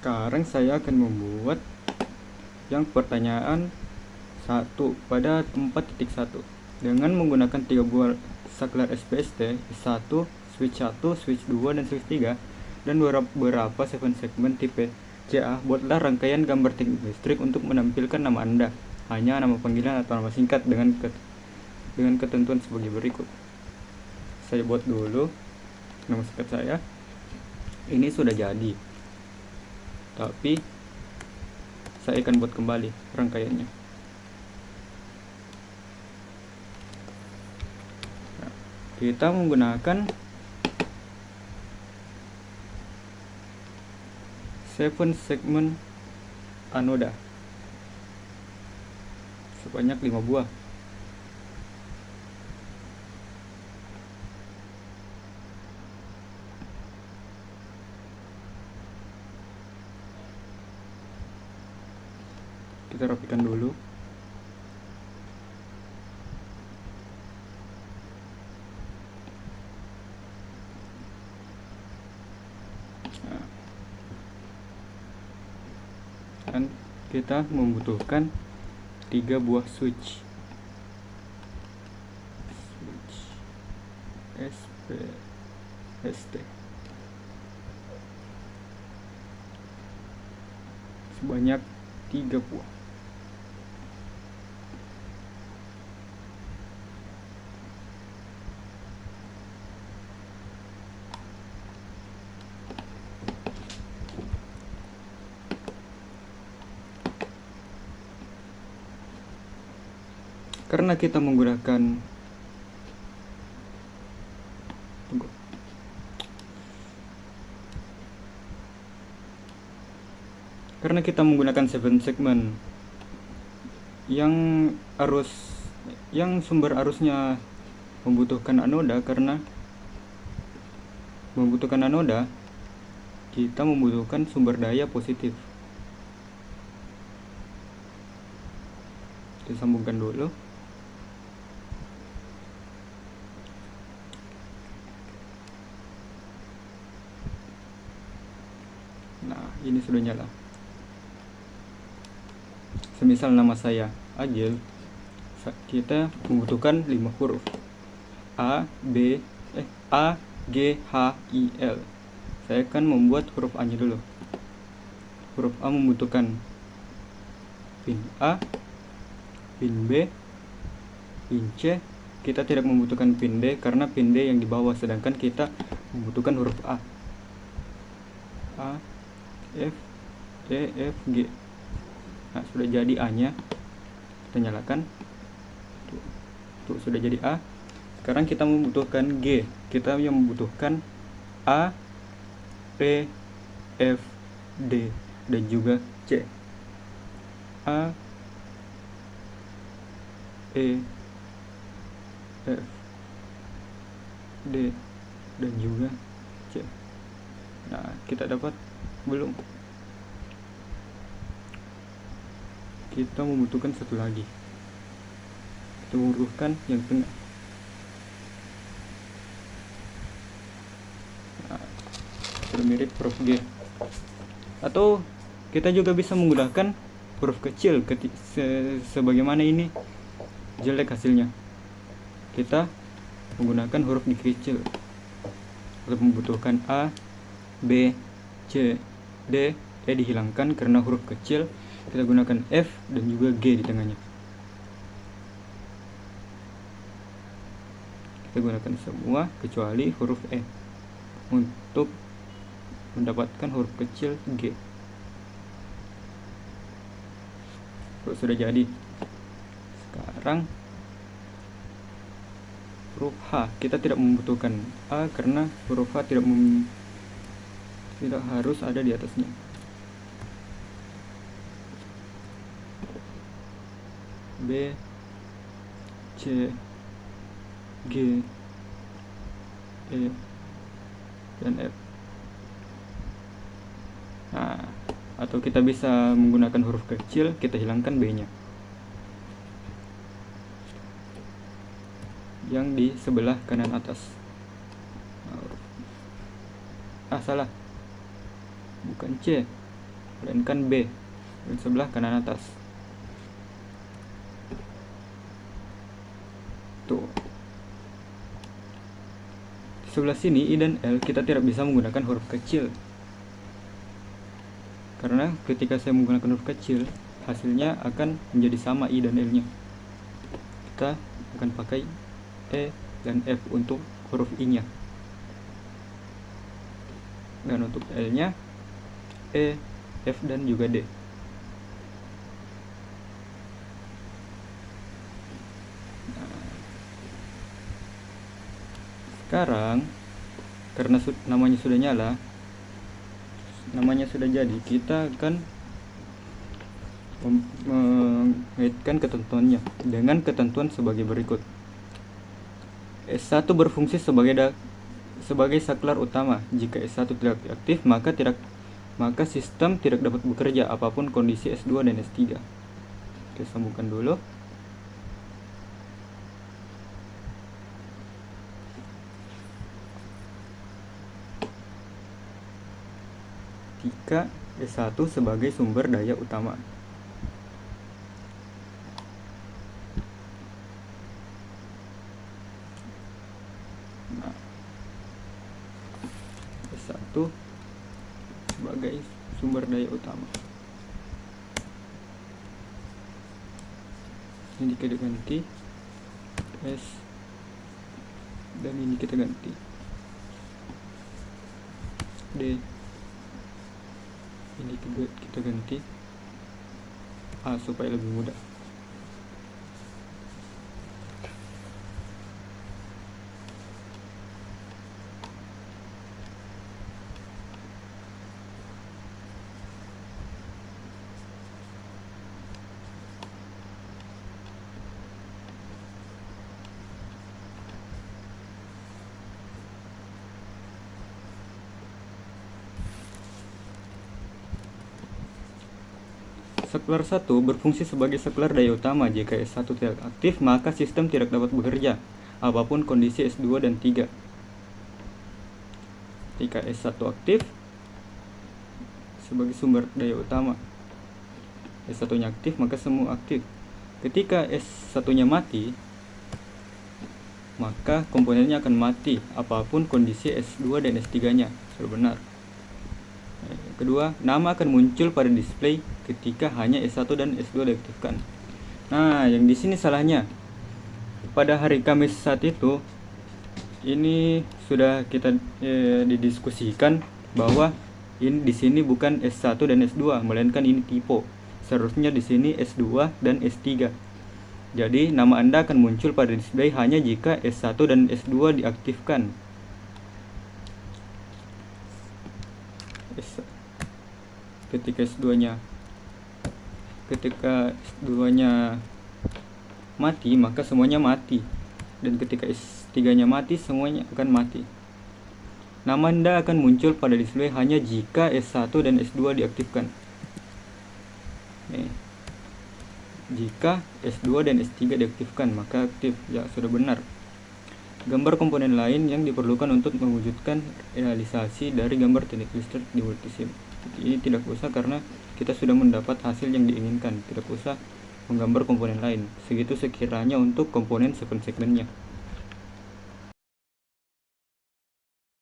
Sekarang saya akan membuat yang pertanyaan 1 pada 4.1 dengan menggunakan 3 buah saklar SPST, 1, switch 1, switch 2, dan switch 3, dan beberapa 7 segmen tipe CA. Buatlah rangkaian gambar teknik listrik untuk menampilkan nama Anda, hanya nama panggilan atau nama singkat dengan ketentuan sebagai berikut. Saya buat dulu nama singkat saya. Ini sudah jadi, tapi saya akan buat kembali rangkaiannya. Nah, kita menggunakan 7 segmen anoda sebanyak 5 buah. Kita rapikan dulu. Nah, dan kita membutuhkan 3 buah switch SPST sebanyak 3 buah. Karena kita menggunakan Karena kita menggunakan 7 segmen yang sumber arusnya membutuhkan anoda, kita membutuhkan sumber daya positif. Kita sambungkan dulu. Nah, ini sudah nyala. Semisal nama saya Agil, kita membutuhkan 5 huruf A, G, H, I, L. Saya akan membuat huruf A nya dulu. Huruf A membutuhkan pin A, pin B, pin C. Kita tidak membutuhkan pin D karena pin D yang di bawah, sedangkan kita membutuhkan huruf A, F, E, F, G. Nah, sudah jadi A nya. Kita nyalakan. Tuh, sudah jadi A. Sekarang kita membutuhkan G. Kita yang membutuhkan A, P, F, D, dan juga C. A, E, F, D, dan juga C. Nah, kita dapat belum? Kita membutuhkan satu lagi. Kita uruhkan yang tengah. Nah, sudah mirip huruf G. Atau kita juga bisa menggunakan huruf kecil sebagaimana ini jelek hasilnya. Kita menggunakan huruf kecil untuk membutuhkan A, B, C, D. E dihilangkan karena huruf kecil. Kita gunakan F dan juga G di tengahnya. Kita gunakan semua kecuali huruf E untuk mendapatkan huruf kecil G. Sudah jadi. Sekarang huruf H, kita tidak membutuhkan A karena huruf H tidak harus ada di atasnya. B, C, G, E, dan F. Nah, atau kita bisa menggunakan huruf kecil, kita hilangkan B-nya. Yang di sebelah kanan atas. Salah. Bukan C. melainkan B dan sebelah kanan atas. Tuh. Di sebelah sini I dan L kita tidak bisa menggunakan huruf kecil. Karena ketika saya menggunakan huruf kecil, hasilnya akan menjadi sama I dan L-nya. Kita akan pakai E dan F untuk huruf I-nya. Dan untuk L-nya E, F, dan juga D. Sekarang karena namanya sudah nyala, namanya sudah jadi, kita akan mengaitkan ketentuannya dengan ketentuan sebagai berikut. S1 berfungsi sebagai saklar utama. Jika S1 tidak aktif, maka sistem tidak dapat bekerja apapun kondisi S2 dan S3. Kita sambungkan dulu. Jika S1 sebagai sumber daya utama. Nah, S1 sebagai sumber daya utama. Ini kita ganti S dan ini kita ganti D. Ini kita ganti A supaya lebih mudah. Saklar 1 berfungsi sebagai saklar daya utama. Jika S1 tidak aktif, maka sistem tidak dapat bekerja apapun kondisi S2 dan 3. Jika S1 aktif sebagai sumber daya utama, S1-nya aktif, maka semua aktif. Ketika S1-nya mati, maka komponennya akan mati apapun kondisi S2 dan S3-nya. Sudah benar. Kedua, nama akan muncul pada display ketika hanya S1 dan S2 diaktifkan. Nah, yang di sini salahnya. Pada hari Kamis saat itu, ini sudah kita didiskusikan bahwa ini di sini bukan S1 dan S2, melainkan ini typo. Seharusnya di sini S2 dan S3. Jadi, nama Anda akan muncul pada display hanya jika S1 dan S2 diaktifkan. Ketika S2-nya mati, maka semuanya mati. Dan ketika S3-nya mati, semuanya akan mati. Nama Anda akan muncul pada display hanya jika S1 dan S2 diaktifkan. Jika S2 dan S3 diaktifkan, maka aktif. Ya, sudah benar. Gambar komponen lain yang diperlukan untuk mewujudkan realisasi dari gambar teknik listrik di multisim. Ini tidak usah karena kita sudah mendapat hasil yang diinginkan. Tidak usah menggambar komponen lain. Segitu sekiranya untuk komponen 7 segmennya.